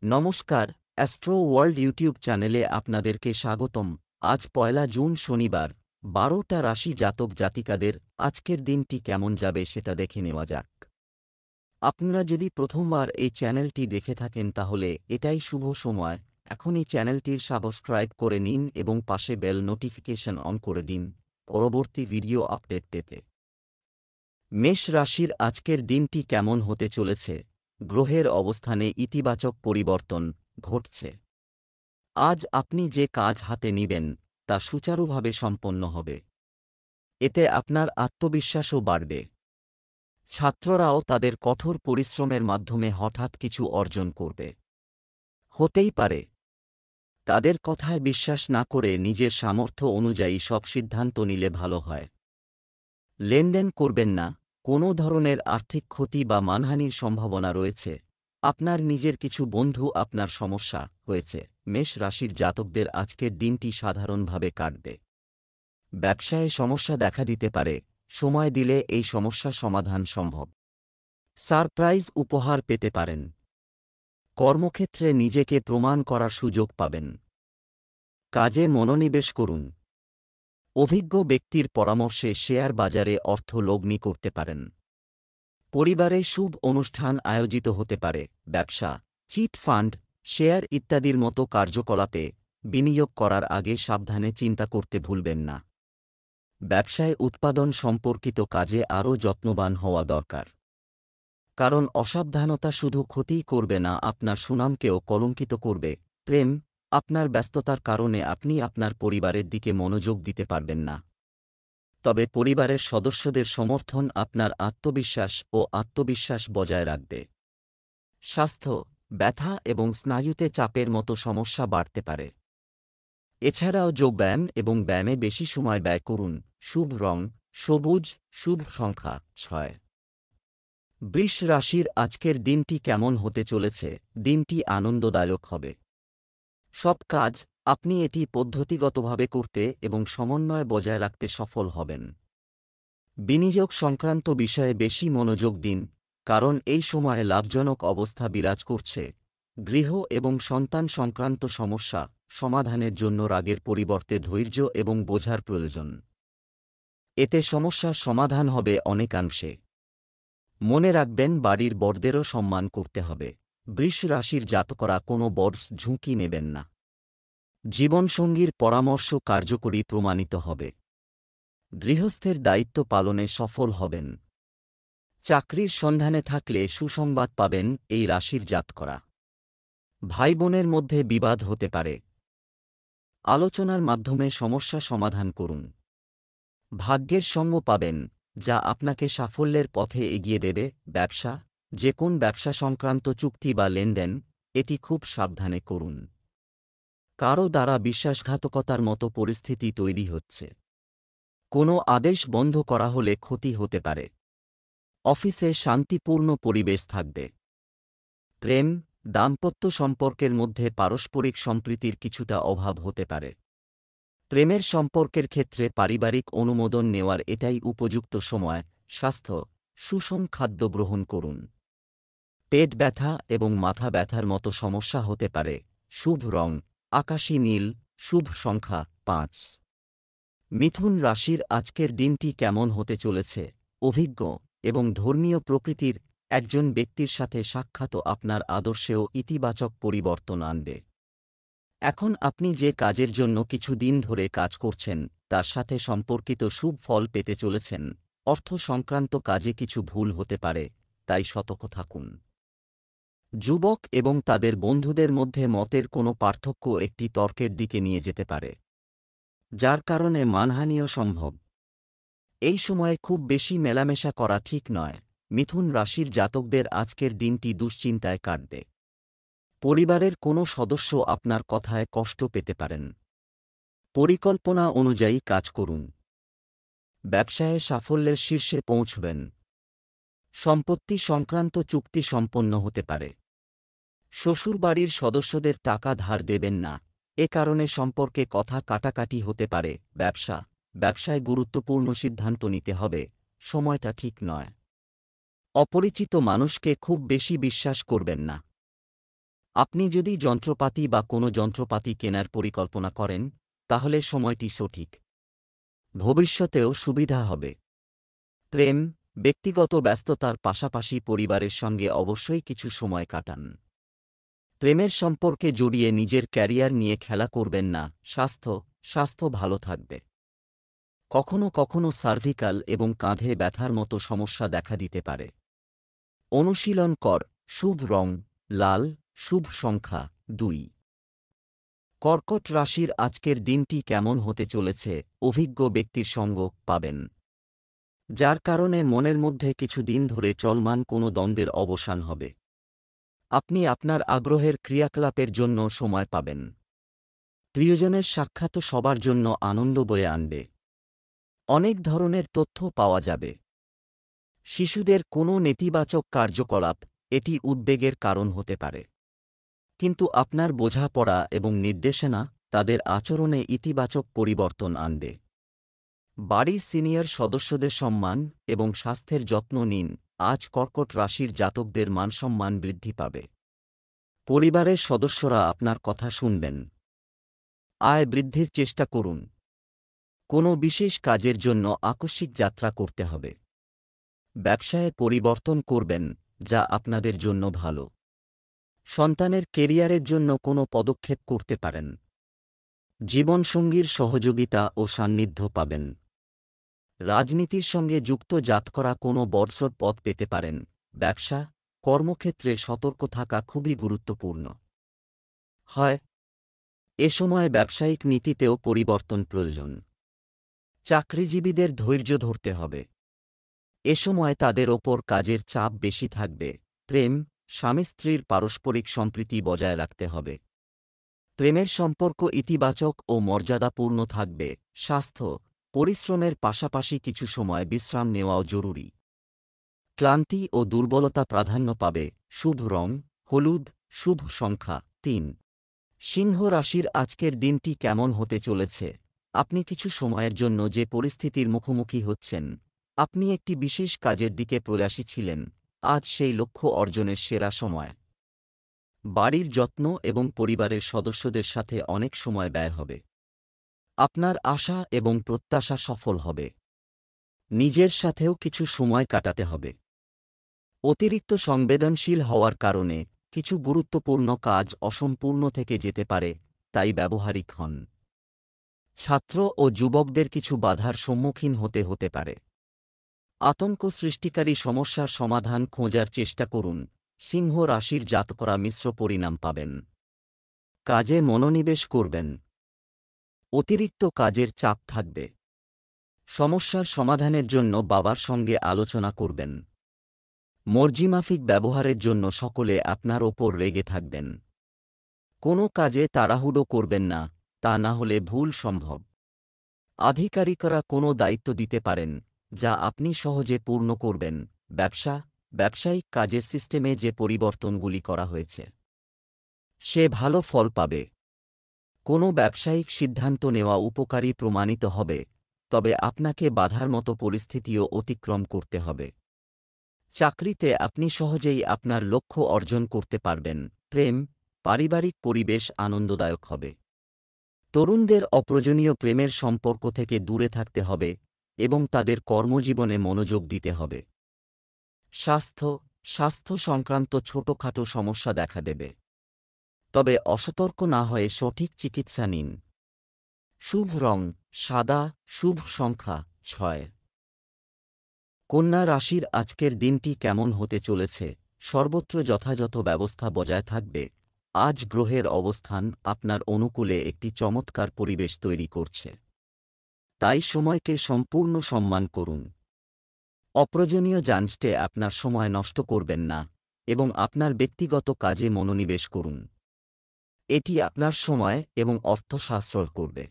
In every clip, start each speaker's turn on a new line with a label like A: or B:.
A: নমস্কার, astro world YouTube চ্যানেলে আপনাদেরকে স্বাগতম। আজ ১লা জুন শনিবার, ১২টা রাশি জাতক জাতিকাদের আজকের দিনটি কেমন যাবে সেটা দেখে নেওয়া যাক। আপনারা যদি প্রথমবার এই চ্যানেলটি দেখে থাকেন তাহলে এটাই শুভ সময়। এখনই চ্যানেলটির সাবস্ক্রাইব করে নিন এবং পাশে বেল নোটিফিকেশন অন করে দিন পরবর্তী ভিডিও আপডেট পেতে। মেষ রাশির আজকের দিনটি কেমন হতে চলেছে? গ্রহের অবস্থানে ইতিবাচক পরিবর্তন ঘটছে। আজ আপনি যে কাজ হাতে নিবেন তা সুচারুভাবে সম্পন্ন হবে। এতে আপনার আত্মবিশ্বাসও বাড়বে। ছাত্ররাও তাদের কঠোর পরিশ্রমের মাধ্যমে হঠাৎ কিছু অর্জন করবে। হতেই পারে তাদের কথায় বিশ্বাস না করে নিজের সামর্থ্য অনুযায়ী সব সিদ্ধান্ত নিলে ভালো হয়। লেনদেন করবেন না, কোনো ধরনের আর্থিক ক্ষতি বা মানহানির সম্ভাবনা রয়েছে। আপনার নিজের কিছু বন্ধু আপনার সমস্যা হয়েছে। মেষ রাশির জাতকদের আজকের দিনটি সাধারণভাবে কাটবে। ব্যবসায়ে সমস্যা দেখা দিতে পারে, সময় দিলে এই সমস্যা সমাধান সম্ভব। সারপ্রাইজ উপহার পেতে পারেন। কর্মক্ষেত্রে নিজেকে প্রমাণ করার সুযোগ পাবেন। কাজে মনোনিবেশ করুন। অভিজ্ঞ ব্যক্তির পরামর্শে শেয়ার বাজারে অর্থ লগ্নি করতে পারেন। পরিবারে শুভ অনুষ্ঠান আয়োজিত হতে পারে। ব্যবসা, চিট ফান্ড, শেয়ার ইত্যাদির মতো কার্যকলাপে বিনিয়োগ করার আগে সাবধানে চিন্তা করতে ভুলবেন না। ব্যবসায় উৎপাদন সম্পর্কিত কাজে আরও যত্নবান হওয়া দরকার। কারণ অসাবধানতা শুধু ক্ষতিই করবে না, আপনার সুনামকেও কলঙ্কিত করবে। প্রেম, আপনার ব্যস্ততার কারণে আপনি আপনার পরিবারের দিকে মনোযোগ দিতে পারবেন না। তবে পরিবারের সদস্যদের সমর্থন আপনার আত্মবিশ্বাস বজায় রাখবে। স্বাস্থ্য, ব্যথা এবং স্নায়ুতে চাপের মতো সমস্যা বাড়তে পারে। এছাড়াও যোগব্যায়াম এবং ব্যায়ামে বেশি সময় ব্যয় করুন। শুভ রং সবুজ, শুভ সংখ্যা ৬। বৃষ রাশির আজকের দিনটি কেমন হতে চলেছে? দিনটি আনন্দদায়ক হবে। সব কাজ আপনি এটি পদ্ধতিগতভাবে করতে এবং সমন্বয় বজায় রাখতে সফল হবেন। বিনিয়োগ সংক্রান্ত বিষয়ে বেশি মনোযোগ দিন, কারণ এই সময়ে লাভজনক অবস্থা বিরাজ করছে। গৃহ এবং সন্তান সংক্রান্ত সমস্যা সমাধানের জন্য রাগের পরিবর্তে ধৈর্য এবং বোঝার প্রয়োজন। এতে সমস্যার সমাধান হবে অনেকাংশে। মনে রাখবেন, বাড়ির বড়দেরও সম্মান করতে হবে। বৃষ রাশির জাতকরা কোনো বড় ঝুঁকি নেবেন না। জীবনসঙ্গীর পরামর্শ কার্যকরী প্রমাণিত হবে। গৃহস্থের দায়িত্ব পালনে সফল হবেন। চাকরির সন্ধানে থাকলে সুসংবাদ পাবেন এই রাশির জাতকরা। ভাই বোনের মধ্যে বিবাদ হতে পারে। আলোচনার মাধ্যমে সমস্যা সমাধান করুন। ভাগ্যের সঙ্গ পাবেন, যা আপনাকে সাফল্যের পথে এগিয়ে দেবে। ব্যবসা, যে কোন ব্যবসা সংক্রান্ত চুক্তি বা লেনদেন এটি খুব সাবধানে করুন। কারও দ্বারা বিশ্বাসঘাতকতার মতো পরিস্থিতি তৈরি হচ্ছে। কোনো আদেশ বন্ধ করা হলে ক্ষতি হতে পারে। অফিসে শান্তিপূর্ণ পরিবেশ থাকবে। প্রেম, দাম্পত্য সম্পর্কের মধ্যে পারস্পরিক সম্প্রীতির কিছুটা অভাব হতে পারে। প্রেমের সম্পর্কের ক্ষেত্রে পারিবারিক অনুমোদন নেওয়ার এটাই উপযুক্ত সময়। স্বাস্থ্য, সুষম খাদ্য গ্রহণ করুন। পেট ব্যথা এবং মাথা ব্যথার মতো সমস্যা হতে পারে। শুভ রং আকাশী নীল, শুভ সংখ্যা ৫। মিথুন রাশির আজকের দিনটি কেমন হতে চলেছে? অভিজ্ঞ এবং ধর্মীয় প্রকৃতির একজন ব্যক্তির সাথে সাক্ষাৎ আপনার আদর্শেও ইতিবাচক পরিবর্তন আনবে। এখন আপনি যে কাজের জন্য কিছুদিন ধরে কাজ করছেন তার সাথে সম্পর্কিত শুভ ফল পেতে চলেছেন। অর্থ সংক্রান্ত কাজে কিছু ভুল হতে পারে, তাই সতর্ক থাকুন। যুবক এবং তাদের বন্ধুদের মধ্যে মতের কোনো পার্থক্য একটি তর্কের দিকে নিয়ে যেতে পারে, যার কারণে মানহানিও সম্ভব। এই সময়ে খুব বেশি মেলামেশা করা ঠিক নয়। মিথুন রাশির জাতকদের আজকের দিনটি দুশ্চিন্তায় কাটবে। পরিবারের কোনো সদস্য আপনার কথায় কষ্ট পেতে পারেন। পরিকল্পনা অনুযায়ী কাজ করুন। ব্যবসায়ে সাফল্যের শীর্ষে পৌঁছবেন। সম্পত্তি সংক্রান্ত চুক্তি সম্পন্ন হতে পারে। শ্বশুরবাড়ির সদস্যদের টাকা ধার দেবেন না, এ কারণে সম্পর্কে কথা কাটাকাটি হতে পারে। ব্যবসায় গুরুত্বপূর্ণ সিদ্ধান্ত নিতে হবে, সময়টা ঠিক নয়। অপরিচিত মানুষকে খুব বেশি বিশ্বাস করবেন না। আপনি যদি যন্ত্রপাতি বা কোনো যন্ত্রপাতি কেনার পরিকল্পনা করেন, তাহলে সময়টি সঠিক। ভবিষ্যতেও সুবিধা হবে। প্রেম, ব্যক্তিগত ব্যস্ততার পাশাপাশি পরিবারের সঙ্গে অবশ্যই কিছু সময় কাটান। প্রেমের সম্পর্কে জড়িয়ে নিজের ক্যারিয়ার নিয়ে খেলা করবেন না। স্বাস্থ্য ভালো থাকবে। কখনো কখনো সার্ভিকাল এবং কাঁধে ব্যথার মতো সমস্যা দেখা দিতে পারে। অনুশীলন কর। শুভ রং লাল, শুভ সংখ্যা 2। কর্কট রাশির আজকের দিনটি কেমন হতে চলেছে? অভিজ্ঞ ব্যক্তির সঙ্গ পাবেন, যার কারণে মনের মধ্যে কিছুদিন ধরে চলমান কোনো দ্বন্দ্বের অবসান হবে। আপনি আপনার আগ্রহের ক্রিয়াকলাপের জন্য সময় পাবেন। প্রিয়জনের সাক্ষাৎ সবার জন্য আনন্দ বয়ে আনবে। অনেক ধরনের তথ্য পাওয়া যাবে। শিশুদের কোনো নেতিবাচক কার্যকলাপ এটি উদ্বেগের কারণ হতে পারে, কিন্তু আপনার বোঝাপড়া এবং নির্দেশনা তাদের আচরণে ইতিবাচক পরিবর্তন আনবে। বাড়ির সিনিয়র সদস্যদের সম্মান এবং স্বাস্থ্যের যত্ন নিন। আজ কর্কট রাশির জাতকদের মানসম্মান বৃদ্ধি পাবে। পরিবারের সদস্যরা আপনার কথা শুনবেন। আয় বৃদ্ধির চেষ্টা করুন। কোনো বিশেষ কাজের জন্য আকস্মিক যাত্রা করতে হবে। ব্যবসায়ে পরিবর্তন করবেন, যা আপনাদের জন্য ভালো। সন্তানের কেরিয়ারের জন্য কোনো পদক্ষেপ করতে পারেন। জীবনসঙ্গীর সহযোগিতা ও সান্নিধ্য পাবেন। রাজনীতির সঙ্গে যুক্ত জাতকরা কোনো বড়সড় পদ পেতে পারেন। ব্যবসা, কর্মক্ষেত্রে সতর্ক থাকা খুবই গুরুত্বপূর্ণ হয়। এ সময় ব্যবসায়িক নীতিতেও পরিবর্তন প্রয়োজন। চাকরিজীবীদের ধৈর্য ধরতে হবে। এ সময় তাদের ওপর কাজের চাপ বেশি থাকবে। প্রেম, স্বামী স্ত্রীর পারস্পরিক সম্প্রীতি বজায় রাখতে হবে। প্রেমের সম্পর্ক ইতিবাচক ও মর্যাদাপূর্ণ থাকবে। স্বাস্থ্য, পরিশ্রমের পাশাপাশি কিছু সময় বিশ্রাম নেওয়াও জরুরি। ক্লান্তি ও দুর্বলতা প্রাধান্য পাবে। শুভ রং হলুদ, শুভ সংখ্যা 3। সিংহ রাশির আজকের দিনটি কেমন হতে চলেছে? আপনি কিছু সময়ের জন্য যে পরিস্থিতির মুখোমুখি হচ্ছেন, আপনি একটি বিশেষ কাজের দিকে প্রয়াসী ছিলেন। আজ সেই লক্ষ্য অর্জনের সেরা সময়। বাড়ির যত্ন এবং পরিবারের সদস্যদের সাথে অনেক সময় ব্যয় হবে। আপনার আশা এবং প্রত্যাশা সফল হবে। নিজের সাথেও কিছু সময় কাটাতে হবে। অতিরিক্ত সংবেদনশীল হওয়ার কারণে কিছু গুরুত্বপূর্ণ কাজ অসম্পূর্ণ থেকে যেতে পারে, তাই ব্যবহারিক হন। ছাত্র ও যুবকদের কিছু বাধার সম্মুখীন হতে পারে। আতঙ্ক সৃষ্টিকারী সমস্যার সমাধান খোঁজার চেষ্টা করুন। সিংহ রাশির জাতকরা মিশ্র পরিণাম পাবেন। কাজে মনোনিবেশ করবেন। অতিরিক্ত কাজের চাপ থাকবে। সমস্যার সমাধানের জন্য বাবার সঙ্গে আলোচনা করবেন। মর্জিমাফিক ব্যবহারের জন্য সকলে আপনার ওপর রেগে থাকবেন। কোনো কাজে তাড়াহুড়ো করবেন না, তা না হলে ভুল সম্ভব। আধিকারিকরা কোনো দায়িত্ব দিতে পারেন, যা আপনি সহজে পূর্ণ করবেন। ব্যবসায়িক কাজের সিস্টেমে যে পরিবর্তনগুলি করা হয়েছে, সে ভালো ফল পাবে। কোনো ব্যবসায়িক সিদ্ধান্ত নেওয়া উপকারী প্রমাণিত হবে, তবে আপনাকে বাধার মতো পরিস্থিতিও অতিক্রম করতে হবে। চাকরিতে আপনি সহজেই আপনার লক্ষ্য অর্জন করতে পারবেন। প্রেম, পারিবারিক পরিবেশ আনন্দদায়ক হবে। তরুণদের অপ্রয়োজনীয় প্রেমের সম্পর্ক থেকে দূরে থাকতে হবে এবং তাদের কর্মজীবনে মনোযোগ দিতে হবে। স্বাস্থ্য সংক্রান্ত ছোটখাটো সমস্যা দেখা দেবে, তবে অসতর্ক না হয়ে সঠিক চিকিৎসা নিন। শুভ রং সাদা, শুভ সংখ্যা 6। কন্যা রাশির আজকের দিনটি কেমন হতে চলেছে? সর্বত্র যথাযথ ব্যবস্থা বজায় থাকবে। আজ গ্রহের অবস্থান আপনার অনুকূলে একটি চমৎকার পরিবেশ তৈরি করছে, তাই সময়কে সম্পূর্ণ সম্মান করুন। অপ্রয়োজনীয় যান্ত্রে আপনার সময় নষ্ট করবেন না এবং আপনার ব্যক্তিগত কাজে মনোনিবেশ করুন। এটি আপনার সময় এবং অর্থ সাশ্রয় করবে।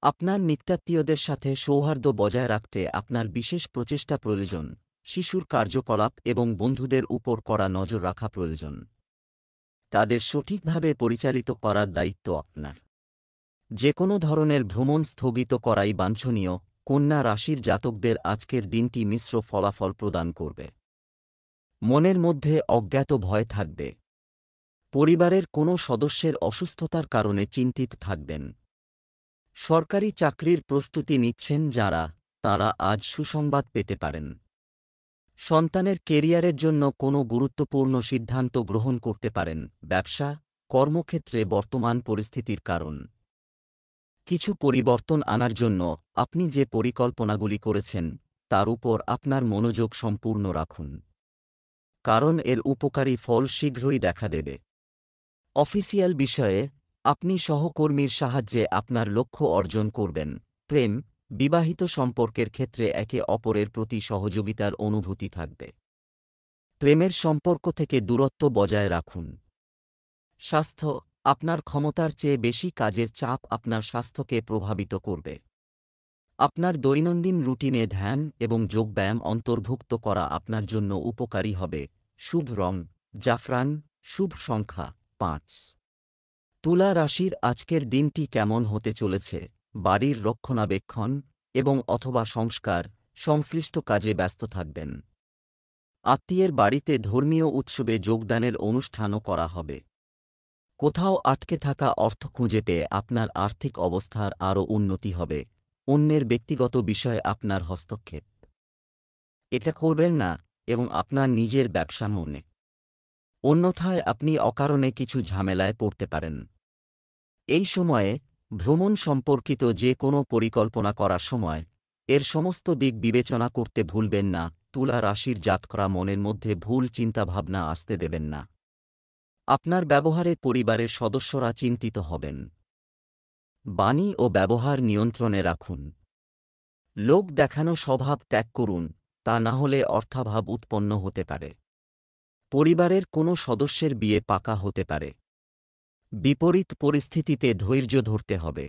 A: আপনার নিকটাত্মীয়দের সাথে সৌহার্দ্য বজায় রাখতে আপনার বিশেষ প্রচেষ্টা প্রয়োজন। শিশুর কার্যকলাপ এবং বন্ধুদের উপর কড়া নজর রাখা প্রয়োজন। তাদের সঠিকভাবে পরিচালিত করার দায়িত্ব আপনার। যে কোনো ধরনের ভ্রমণ স্থগিত করাই বাঞ্ছনীয়। কন্যা রাশির জাতকদের আজকের দিনটি মিশ্র ফলাফল প্রদান করবে। মনের মধ্যে অজ্ঞাত ভয় থাকবে। পরিবারের কোনো সদস্যের অসুস্থতার কারণে চিন্তিত থাকবেন। সরকারি চাকরির প্রস্তুতি নিচ্ছেন যাঁরা, তাঁরা আজ সুসংবাদ পেতে পারেন। সন্তানের কেরিয়ারের জন্য কোনো গুরুত্বপূর্ণ সিদ্ধান্ত গ্রহণ করতে পারেন। ব্যবসা, কর্মক্ষেত্রে বর্তমান পরিস্থিতির কারণ কিছু পরিবর্তন আনার জন্য আপনি যে পরিকল্পনাগুলি করেছেন তার উপর আপনার মনোযোগ সম্পূর্ণ রাখুন, কারণ এর উপকারী ফল শীঘ্রই দেখা দেবে। অফিসিয়াল বিষয়ে আপনি সহকর্মীর সাহায্যে আপনার লক্ষ্য অর্জন করবেন। প্রেম, বিবাহিত সম্পর্কের ক্ষেত্রে একে অপরের প্রতি সহযোগিতার অনুভূতি থাকবে। প্রেমের সম্পর্ক থেকে দূরত্ব বজায় রাখুন। স্বাস্থ্য, আপনার ক্ষমতার চেয়ে বেশি কাজের চাপ আপনার স্বাস্থ্যকে প্রভাবিত করবে। আপনার দৈনন্দিন রুটিনে ধ্যান এবং যোগব্যায়াম অন্তর্ভুক্ত করা আপনার জন্য উপকারী হবে। শুভ রং জাফরান, শুভ সংখ্যা 5। তুলা রাশির আজকের দিনটি কেমন হতে চলেছে? বাড়ির রক্ষণাবেক্ষণ এবং অথবা সংস্কার সংশ্লিষ্ট কাজে ব্যস্ত থাকবেন। আত্মীয়ের বাড়িতে ধর্মীয় উৎসবে যোগদানের অনুষ্ঠানও করা হবে। কোথাও আটকে থাকা অর্থ খুঁজে পেয়ে আপনার আর্থিক অবস্থার আরও উন্নতি হবে। অন্যের ব্যক্তিগত বিষয়ে আপনার হস্তক্ষেপ এটা করবেন না এবং আপনার নিজের ব্যবসা মনে, অন্যথায় আপনি অকারণে কিছু ঝামেলায় পড়তে পারেন। এই সময়ে ভ্রমণ সম্পর্কিত যে কোনো পরিকল্পনা করার সময় এর সমস্ত দিক বিবেচনা করতে ভুলবেন না। তুলা রাশির জাতকরা মনের মধ্যে ভুল চিন্তাভাবনা আসতে দেবেন না। আপনার ব্যবহারে পরিবারের সদস্যরা চিন্তিত হবেন। বাণী ও ব্যবহার নিয়ন্ত্রণে রাখুন। লোক দেখানো স্বভাব ত্যাগ করুন, তা না হলে অর্থাভাব উৎপন্ন হতে পারে। পরিবারের কোনো সদস্যের বিয়ে পাকা হতে পারে। বিপরীত পরিস্থিতিতে ধৈর্য ধরতে হবে।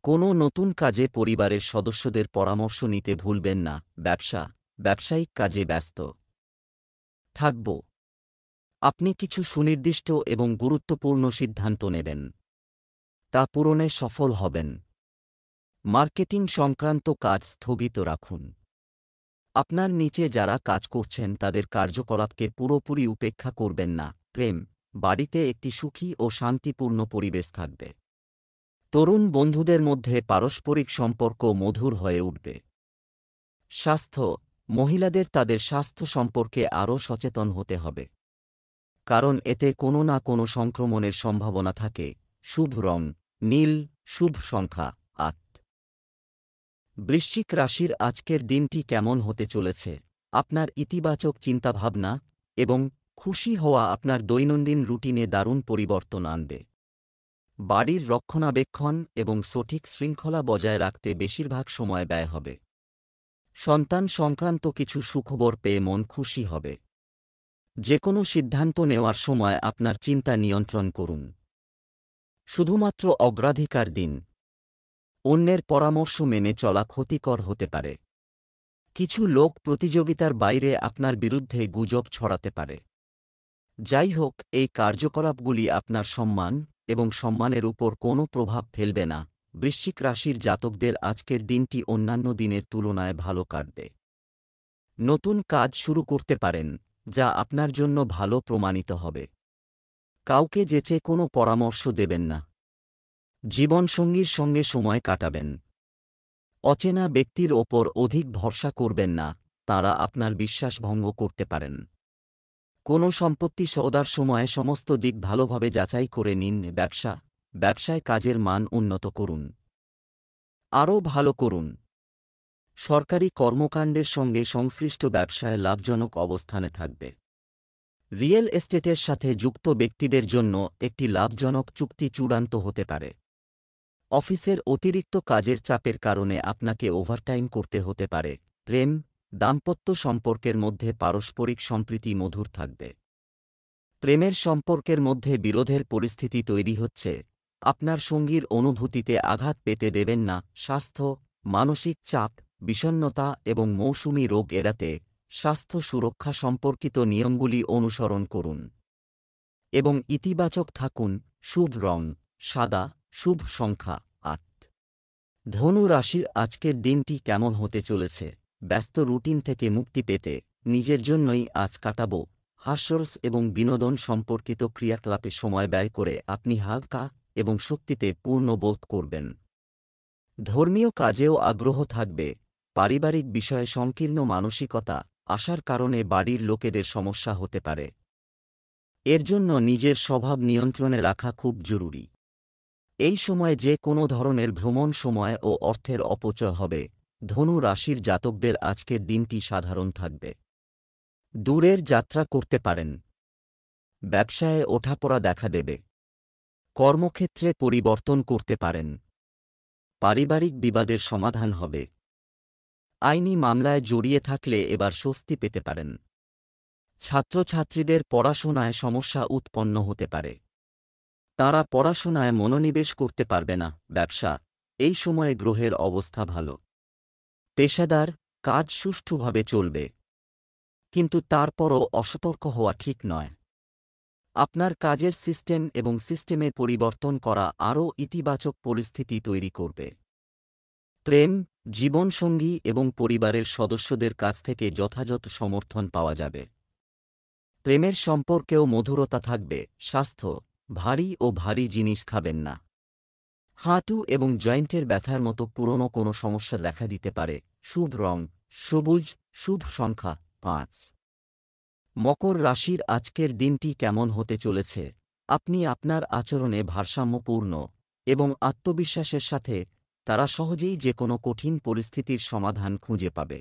A: কোনো নতুন কাজে পরিবারের সদস্যদের পরামর্শ নিতে ভুলবেন না। ব্যবসা, ব্যবসায়িক কাজে ব্যস্ত থাকব। আপনি কিছু সুনির্দিষ্ট এবং গুরুত্বপূর্ণ সিদ্ধান্ত নেবেন, তা পূরণে সফল হবেন। মার্কেটিং সংক্রান্ত কাজ স্থগিত রাখুন। আপনার নিচে যারা কাজ করছেন তাদের কার্যকলাপকে পুরোপুরি উপেক্ষা করবেন না। প্রেম, বাড়িতে একটি সুখী ও শান্তিপূর্ণ পরিবেশ থাকবে। তরুণ বন্ধুদের মধ্যে পারস্পরিক সম্পর্ক মধুর হয়ে উঠবে। স্বাস্থ্য, মহিলাদের তাদের স্বাস্থ্য সম্পর্কে আরও সচেতন হতে হবে, কারণ এতে কোনো না কোনো সংক্রমণের সম্ভাবনা থাকে। শুভ রং নীল, শুভ সংখ্যা 8। বৃশ্চিক রাশির আজকের দিনটি কেমন হতে চলেছে? আপনার ইতিবাচক চিন্তাভাবনা এবং খুশি হওয়া আপনার দৈনন্দিন রুটিনে দারুণ পরিবর্তন আনবে। বাড়ির রক্ষণাবেক্ষণ এবং সঠিক শৃঙ্খলা বজায় রাখতে বেশিরভাগ সময় ব্যয় হবে। সন্তান সংক্রান্ত কিছু সুখবর পেয়ে মন খুশি হবে। যে কোনো সিদ্ধান্ত নেওয়ার সময় আপনার চিন্তা নিয়ন্ত্রণ করুন। শুধুমাত্র অগ্রাধিকার দিন। অন্যের পরামর্শ মেনে চলা ক্ষতিকর হতে পারে। কিছু লোক প্রতিযোগিতার বাইরে আপনার বিরুদ্ধে গুজব ছড়াতে পারে। যাই হোক, এই কার্যকলাপগুলি আপনার সম্মান এবং সম্মানের উপর কোনো প্রভাব ফেলবে না। বৃশ্চিক রাশির জাতকদের আজকের দিনটি অন্যান্য দিনের তুলনায় ভালো কাটবে। নতুন কাজ শুরু করতে পারেন, যা আপনার জন্য ভালো প্রমাণিত হবে। কাউকে যেচে কোনো পরামর্শ দেবেন না। জীবনসঙ্গীর সঙ্গে সময় কাটাবেন। অচেনা ব্যক্তির ওপর অধিক ভরসা করবেন না, তাঁরা আপনার বিশ্বাস ভঙ্গ করতে পারেন। কোনো সম্পত্তি সওদার সময় সমস্ত দিক ভালোভাবে যাচাই করে নিন। ব্যবসা, ব্যবসায় কাজের মান উন্নত করুন, আরও ভালো করুন। সরকারি কর্মকাণ্ডের সঙ্গে সংশ্লিষ্ট ব্যবসায় লাভজনক অবস্থানে থাকবে। রিয়েল এস্টেটের সাথে যুক্ত ব্যক্তিদের জন্য একটি লাভজনক চুক্তি চূড়ান্ত হতে পারে। অফিসের অতিরিক্ত কাজের চাপের কারণে আপনাকে ওভারটাইম করতে হতে পারে। প্রেম, দাম্পত্য সম্পর্কের মধ্যে পারস্পরিক সম্প্রীতি মধুর থাকবে। প্রেমের সম্পর্কের মধ্যে বিরোধের পরিস্থিতি তৈরি হচ্ছে, আপনার সঙ্গীর অনুভূতিতে আঘাত পেতে দেবেন না। স্বাস্থ্য, মানসিক চাপ, বিষণ্ণতা এবং মৌসুমী রোগ এড়াতে স্বাস্থ্য সুরক্ষা সম্পর্কিত নিয়মগুলি অনুসরণ করুন এবং ইতিবাচক থাকুন। শুভ রং সাদা, শুভ সংখ্যা 8। ধনু রাশির আজকের দিনটি কেমন হতে চলেছে? ব্যস্ত রুটিন থেকে মুক্তি পেতে নিজের জন্যই আজ কাটাবো হাস্যরস এবং বিনোদন সম্পর্কিত ক্রিয়াকলাপে সময় ব্যয় করে আপনি হালকা এবং শক্তিতে পূর্ণ বোধ করবেন। ধর্মীয় কাজেও আগ্রহ থাকবে। পারিবারিক বিষয়ে সংকীর্ণ মানসিকতা আসার কারণে বাড়ির লোকেদের সমস্যা হতে পারে। এর জন্য নিজের স্বভাব নিয়ন্ত্রণে রাখা খুব জরুরি। এই সময়ে যে কোনো ধরনের ভ্রমণ সময় ও অর্থের অপচয় হবে। ধনু রাশির জাতকদের আজকের দিনটি সাধারণ থাকবে। দূরের যাত্রা করতে পারেন। ব্যবসায়ে ওঠাপড়া দেখা দেবে। কর্মক্ষেত্রে পরিবর্তন করতে পারেন। পারিবারিক বিবাদের সমাধান হবে। আইনি মামলায় জড়িয়ে থাকলে এবার স্বস্তি পেতে পারেন। ছাত্রছাত্রীদের পড়াশোনায় সমস্যা উৎপন্ন হতে পারে। তারা পড়াশোনায় মনোনিবেশ করতে পারবে না। ব্যবসা, এই সময়ে গ্রহের অবস্থা ভালো। পেশাদার কাজ সুষ্ঠুভাবে চলবে, কিন্তু তারপরও অসতর্ক হওয়া ঠিক নয়। আপনার কাজের সিস্টেম এবং সিস্টেমের পরিবর্তন করা আরও ইতিবাচক পরিস্থিতি তৈরি করবে। প্রেম, জীবনসঙ্গী এবং পরিবারের সদস্যদের কাছ থেকে যথাযথ সমর্থন পাওয়া যাবে। প্রেমের সম্পর্কেও মধুরতা থাকবে। স্বাস্থ্য, ভারী জিনিস খাবেন না। হাঁটু এবং জয়েন্টের ব্যথার মতো পুরনো কোনো সমস্যা দেখা দিতে পারে। শুভ রং সবুজ, শুভ সংখ্যা 5। মকর রাশির আজকের দিনটি কেমন হতে চলেছে? আপনি আপনার আচরণে ভারসাম্যপূর্ণ এবং আত্মবিশ্বাসের সাথে তারা সহজেই যে কোনো কঠিন পরিস্থিতির সমাধান খুঁজে পাবে।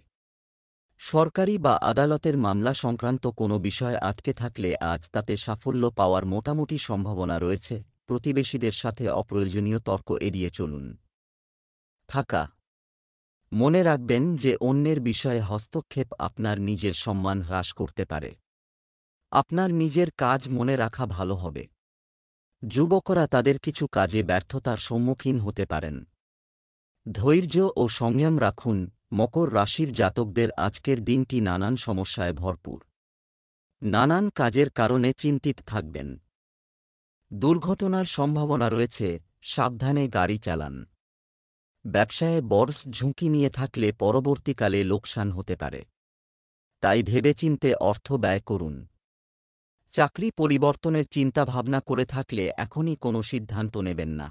A: সরকারি বা আদালতের মামলা সংক্রান্ত কোনো বিষয় আটকে থাকলে আজ তাতে সাফল্য পাওয়ার মোটামুটি সম্ভাবনা রয়েছে। প্রতিবেশীদের সাথে অপ্রয়োজনীয় তর্ক এড়িয়ে চলুন। থাকা, মনে রাখবেন যে অন্যের বিষয়ে হস্তক্ষেপ আপনার নিজের সম্মান হ্রাস করতে পারে। আপনার নিজের কাজ মনে রাখা ভালো হবে। যুবকরা তাদের কিছু কাজে ব্যর্থতার সম্মুখীন হতে পারেন। ধৈর্য ও সংযম রাখুন। মকর রাশির জাতকদের আজকের দিনটি নানান সমস্যায় ভরপুর। নানান কাজের কারণে চিন্তিত থাকবেন। দুর্ঘটনার সম্ভাবনা রয়েছে, সাবধানে গাড়ি চালান। ব্যবসায়ে বড় ঝুঁকি নিয়ে থাকলে পরবর্তীকালে লোকসান হতে পারে, তাই ভেবেচিন্তে অর্থ ব্যয় করুন। চাকরি পরিবর্তনের চিন্তাভাবনা করে থাকলে এখনই কোনো সিদ্ধান্ত নেবেন না।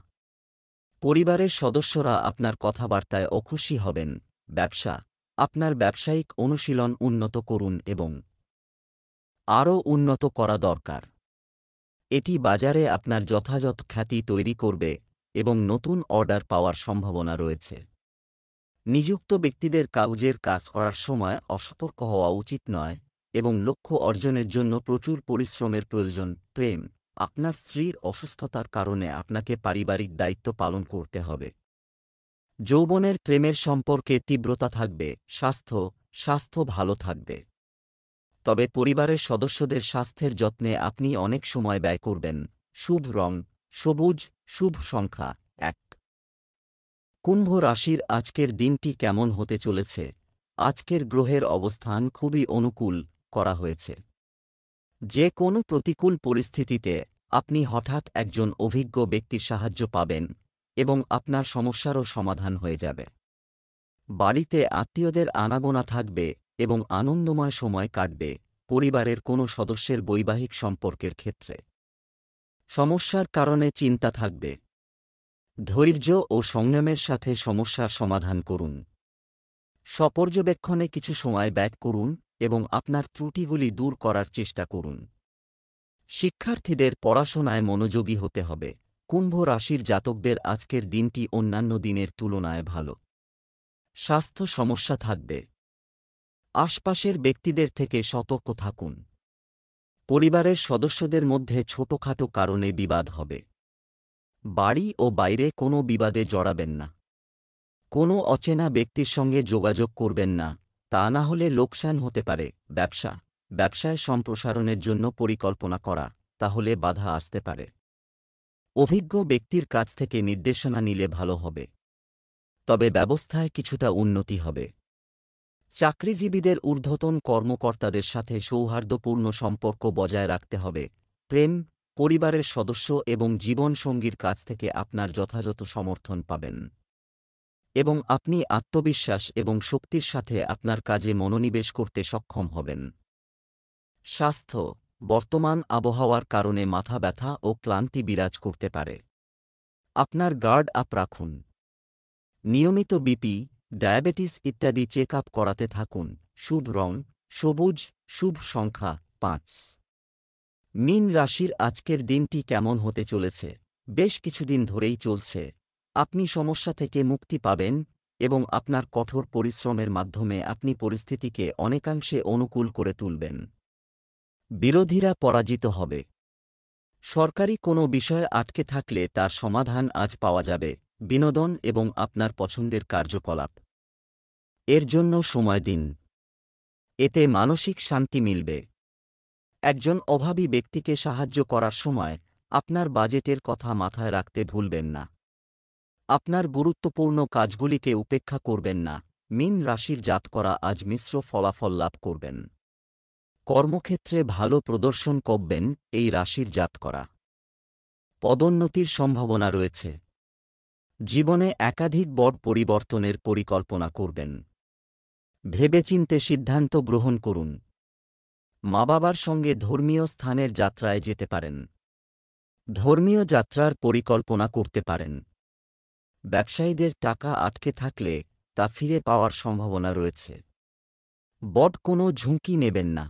A: পরিবারের সদস্যরা আপনার কথাবার্তায় অখুশি হবেন। ব্যবসা, আপনার ব্যবসায়িক অনুশীলন উন্নত করুন এবং আরও উন্নত করা দরকার। এটি বাজারে আপনার যথাযথ খ্যাতি তৈরি করবে এবং নতুন অর্ডার পাওয়ার সম্ভাবনা রয়েছে। নিযুক্ত ব্যক্তিদের কাজের কাজ করার সময় অসতর্ক হওয়া উচিত নয় এবং লক্ষ্য অর্জনের জন্য প্রচুর পরিশ্রমের প্রয়োজন। প্রেম, আপনার স্ত্রীর অসুস্থতার কারণে আপনাকে পারিবারিক দায়িত্ব পালন করতে হবে। যৌবনের প্রেমের সম্পর্কে তীব্রতা থাকবে। স্বাস্থ্য ভালো থাকবে, তবে পরিবারের সদস্যদের স্বাস্থ্যের যত্নে আপনি অনেক সময় ব্যয় করবেন। শুভ রং সবুজ, শুভ সংখ্যা 1। কুম্ভ রাশির আজকের দিনটি কেমন হতে চলেছে? আজকের গ্রহের অবস্থান খুবই অনুকূল করা হয়েছে। যে কোনো প্রতিকূল পরিস্থিতিতে আপনি হঠাৎ একজন অভিজ্ঞ ব্যক্তির সাহায্য পাবেন এবং আপনার সমস্যারও সমাধান হয়ে যাবে। বাড়িতে আত্মীয়দের আনাগোনা থাকবে এবং আনন্দময় সময় কাটবে। পরিবারের কোনো সদস্যের বৈবাহিক সম্পর্কের ক্ষেত্রে সমস্যার কারণে চিন্তা থাকবে। ধৈর্য ও সংযমের সাথে সমস্যার সমাধান করুন। স্বপর্যবেক্ষণে কিছু সময় ব্যয় করুন এবং আপনার ত্রুটিগুলি দূর করার চেষ্টা করুন। শিক্ষার্থীদের পড়াশোনায় মনোযোগী হতে হবে। কুম্ভ রাশির জাতকদের আজকের দিনটি অন্যান্য দিনের তুলনায় ভালো। স্বাস্থ্য সমস্যা থাকবে। আশপাশের ব্যক্তিদের থেকে সতর্ক থাকুন। পরিবারের সদস্যদের মধ্যে ছোটখাটো কারণে বিবাদ হবে। বাড়ি ও বাইরে কোনো বিবাদে জড়াবেন না। কোনো অচেনা ব্যক্তির সঙ্গে যোগাযোগ করবেন না, তা না হলে লোকসান হতে পারে। ব্যবসায় সম্প্রসারণের জন্য পরিকল্পনা করা, তাহলে বাধা আসতে পারে। অভিজ্ঞ ব্যক্তির কাছ থেকে নির্দেশনা নিলে ভালো হবে, তবে ব্যবস্থায় কিছুটা উন্নতি হবে। চাকরিজীবীদের ঊর্ধ্বতন কর্মকর্তাদের সাথে সৌহার্দ্যপূর্ণ সম্পর্ক বজায় রাখতে হবে। প্রেম, পরিবারের সদস্য এবং জীবনসঙ্গীর কাছ থেকে আপনার যথাযথ সমর্থন পাবেন এবং আপনি আত্মবিশ্বাস এবং শক্তির সাথে আপনার কাজে মনোনিবেশ করতে সক্ষম হবেন। স্বাস্থ্য, বর্তমান আবহাওয়ার কারণে মাথা ব্যথা ও ক্লান্তি বিরাজ করতে পারে। আপনার গার্ড আপ রাখুন। নিয়মিত বিপি, ডায়াবেটিস ইত্যাদি চেক আপ করাতে থাকুন। শুভ রং সবুজ, শুভ সংখ্যা 5। মীন রাশির আজকের দিনটি কেমন হতে চলেছে? বেশ কিছুদিন ধরেই চলছে। আপনি সমস্যা থেকে মুক্তি পাবেন এবং আপনার কঠোর পরিশ্রমের মাধ্যমে আপনি পরিস্থিতিকে অনেকাংশে অনুকূল করে তুলবেন। বিরোধীরা পরাজিত হবে। সরকারি কোনো বিষয়ে আটকে থাকলে তার সমাধান আজ পাওয়া যাবে। বিনোদন এবং আপনার পছন্দের কার্যকলাপ, এর জন্য সময় দিন। এতে মানসিক শান্তি মিলবে। একজন অভাবী ব্যক্তিকে সাহায্য করার সময় আপনার বাজেটের কথা মাথায় রাখতে ভুলবেন না। আপনার গুরুত্বপূর্ণ কাজগুলিকে উপেক্ষা করবেন না। মীন রাশির জাতকরা আজ মিশ্র ফলাফল লাভ করবেন। কর্মক্ষেত্রে ভালো প্রদর্শন করবেন এই রাশির জাতকরা। পদোন্নতির সম্ভাবনা রয়েছে। জীবনে একাধিক বড় পরিবর্তনের পরিকল্পনা করবেন। ভেবেচিন্তে সিদ্ধান্ত গ্রহণ করুন। মা বাবার সঙ্গে ধর্মীয় স্থানের যাত্রায় যেতে পারেন। ধর্মীয় যাত্রার পরিকল্পনা করতে পারেন। ব্যবসায়ীদের টাকা আটকে থাকলে তা ফিরে পাওয়ার সম্ভাবনা রয়েছে। বড় কোনো ঝুঁকি নেবেন না।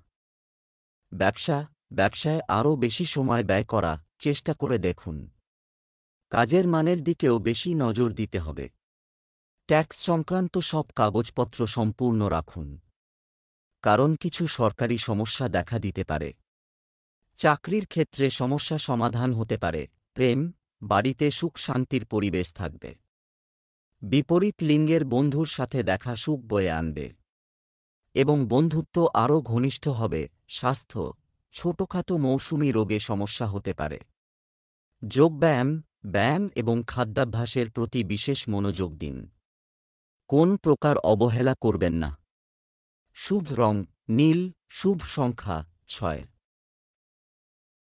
A: ব্যবসায় আরও বেশি সময় ব্যয় করা চেষ্টা করে দেখুন। কাজের মানের দিকেও বেশি নজর দিতে হবে। ট্যাক্স সংক্রান্ত সব কাগজপত্র সম্পূর্ণ রাখুন, কারণ কিছু সরকারি সমস্যা দেখা দিতে পারে। চাকরির ক্ষেত্রে সমস্যা সমাধান হতে পারে। প্রেম, বাড়িতে সুখ শান্তির পরিবেশ থাকবে। বিপরীত লিঙ্গের বন্ধুর সাথে দেখা সুখ বয়ে আনবে এবং বন্ধুত্ব আরও ঘনিষ্ঠ হবে। স্বাস্থ্য, ছোটখাটো মৌসুমি রোগে সমস্যা হতে পারে। ব্যায়াম এবং খাদ্যাভ্যাসের প্রতি বিশেষ মনোযোগ দিন। কোন প্রকার অবহেলা করবেন না। শুভ রং নীল, শুভ সংখ্যা 6।